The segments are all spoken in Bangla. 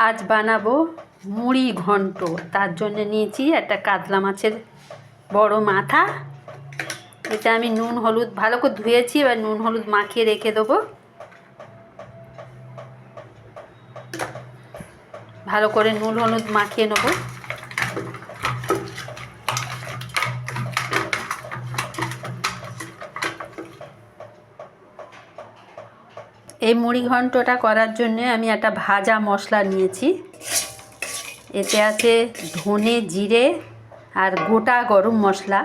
আজ বানাবো মুড়ি ঘন্ট। তার জন্য নিয়েছি একটা কাতলা মাছের বড় মাথা। এটা আমি নুন হলুদ ভালো করে ধুয়েছি, এবার নুন হলুদ মাখিয়ে রেখে দেবো। ভালো করে নুন হলুদ মাখিয়ে নেব। এই মুড়ি ঘন্টটা করার জন্য আমি একটা ভাজা মশলা নিয়েছি। এতে আছে ধনে, জিরে আর গোটা গরম মশলা।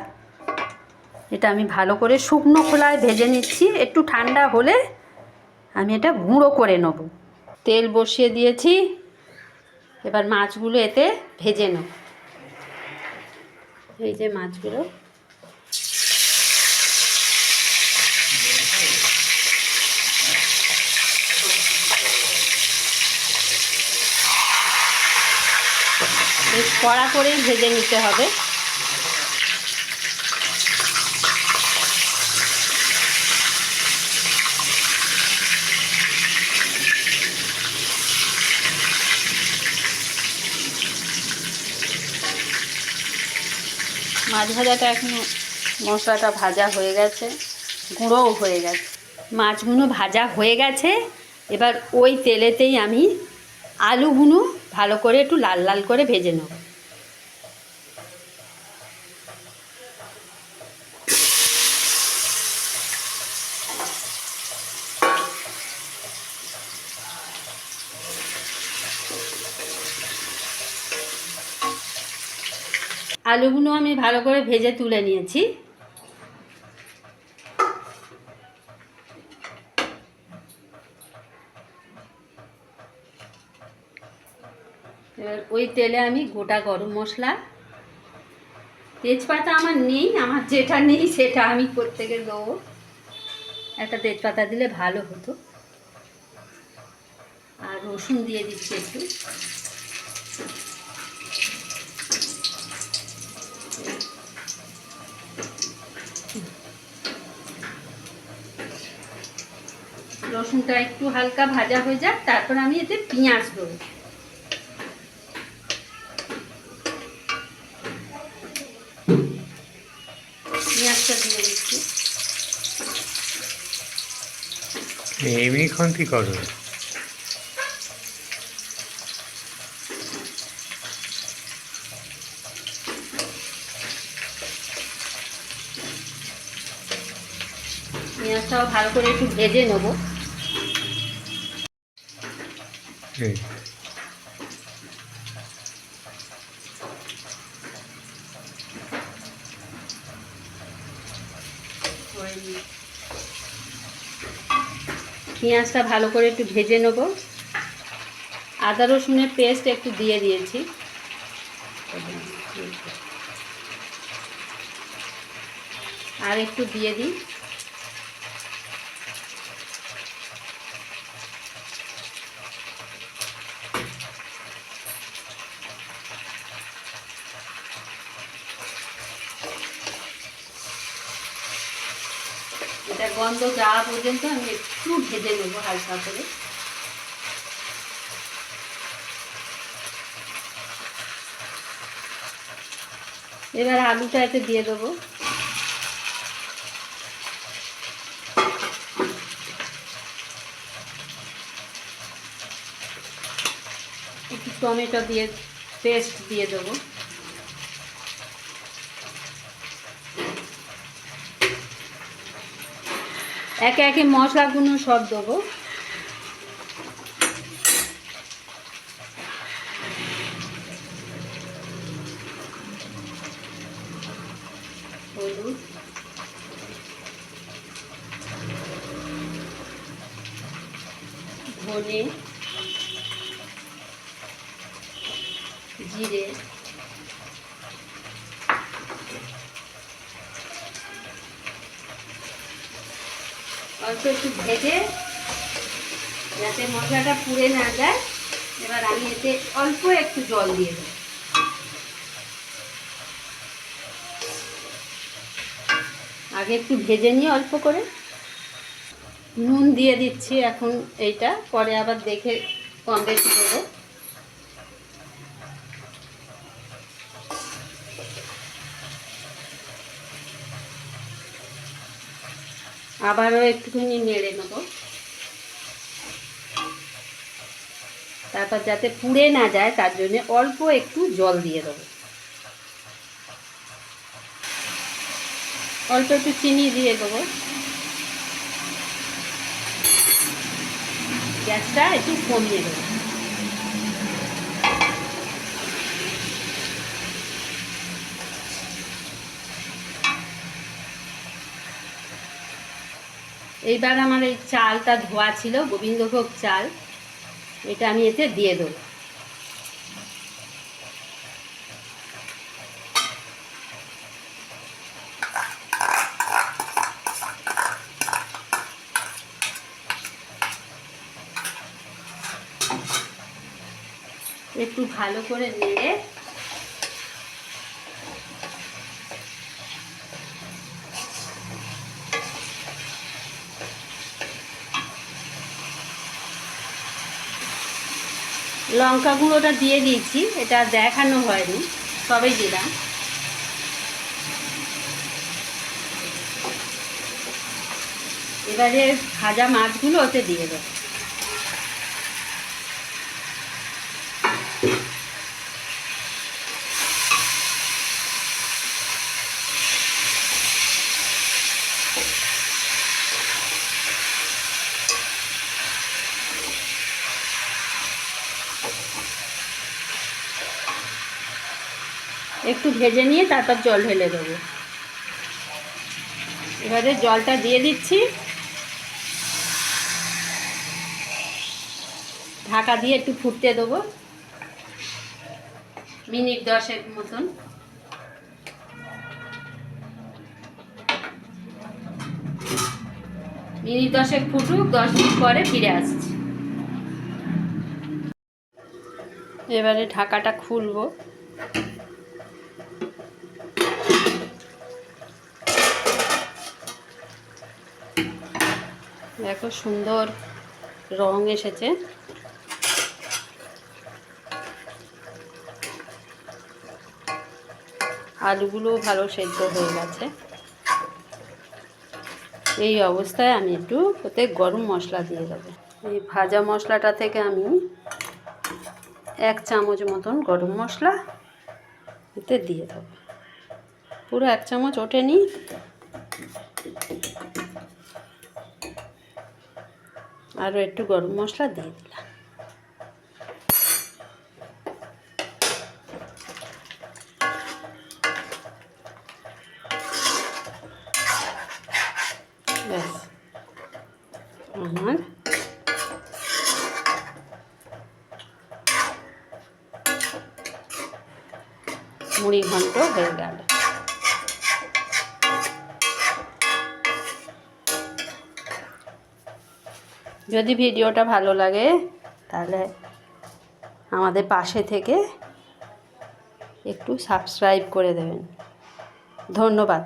এটা আমি ভালো করে শুকনো খোলায় ভেজে নিচ্ছি। একটু ঠান্ডা হলে আমি এটা গুঁড়ো করে নেব। তেল বসিয়ে দিয়েছি, এবার মাছগুলো এতে ভেজে নেব। এই যে মাছগুলো, বেশ কড়া করেই ভেজে নিতে হবে। মাছ ভাজাটা এখন মশলাটা ভাজা হয়ে গেছে, গুঁড়োও হয়ে গেছে। মাছগুলো ভাজা হয়ে গেছে। এবার ওই তেলেতেই আমি আলুগুলো ভালো করে একটু লাল লাল করে ভেজে নেব। আলুগুলো আমি ভালো করে ভেজে তুলে নিয়েছি। এবার ওই তেলে আমি গোটা গরম মশলা, তেজপাতা আমার নেই, আমার যেটা নেই সেটা আমি প্রত্যেকে দেবো। একটা তেজপাতা দিলে ভালো হতো। আর রসুন দিয়ে দিচ্ছি একটু। রসুনটা একটু হালকা ভাজা হয়ে যাক, তারপর আমি এতে পেঁয়াজ দেবো। পেঁয়াজটা দিয়ে দিচ্ছি। এমনিক্ষণ কি করো? পেঁয়াজটাও ভালো করে একটু ভেজে নেবো। পেঁয়াজটা ভালো করে একটু ভেজে নেব। আদা রসুনের পেস্ট একটু দিয়ে দিয়েছি। আর একটু দিয়ে দিই। এটা গন্ধ যাওয়া পর্যন্ত আমি একটু ভেজে নেবো হালকা করে। এবার আলুটা এতে দিয়ে দেবো। একটু টমেটো দিয়ে পেস্ট দিয়ে দেবো। একে একে মশলাগুলো সব দেবো। হলুদ, ধনে, জিরে, অল্প একটু ভেজে যাতে মশলাটা পুড়ে না যায়। এবার আমি এতে অল্প একটু জল দিয়ে দেবো। আগে একটু ভেজে নিয়ে অল্প করে নুন দিয়ে দিচ্ছি এখন। এইটা পরে আবার দেখে কম বেশি দেবো। আবারও একটুখানি নেড়ে নেব, তারপর যাতে পুড়ে না যায় তার জন্য অল্প একটু জল দিয়ে দেবো, অল্প একটু চিনি দিয়ে দেবো। গ্যাসটা একটু কমিয়ে দেবো। এইবার আমার এই চালটা ধোয়া ছিল, গোবিন্দভোগ চাল, এটা আমি এতে দিয়ে দেবো। একটু ভালো করে নেড়ে লঙ্কা গুঁড়োটা দিয়ে দিয়েছি, এটা দেখানো হয়নি, সবই দিলাম। এবারে ভাজা মাছগুলো ওতে দিয়ে দেবো। একটু ভেজে নিয়ে তারপর জল ঢেলে দেবো। এবারে জলটা দিয়ে দিচ্ছি, ঢাকা দিয়ে একটু ফুটতে দেবো, মিনিট 10 মতন। মিনিট 10 ফুটুক, 10 মিনিট পরে ফিরে আসছি। এবারে ঢাকাটা খুলবো। দেখো সুন্দর রং এসেছে। আলুগুলো ভালো সেদ্ধ হয়ে গেছে। এই অবস্থায় আমি একটু ওতে গরম মশলা দিয়ে দেবো। এই ভাজা মশলাটা থেকে আমি 1 চামচ মতন গরম মশলা এতে দিয়ে দেবো। পুরো 1 চামচ ওঠেনি, আরও একটু গরম মশলা দিয়ে দিলাম। ব্যাস, আমার মুড়ি ঘন্ট হয়ে গেল। যদি ভিডিওটা ভালো লাগে তাহলে আমাদের পাশে থেকে একটু সাবস্ক্রাইব করে দেবেন। ধন্যবাদ।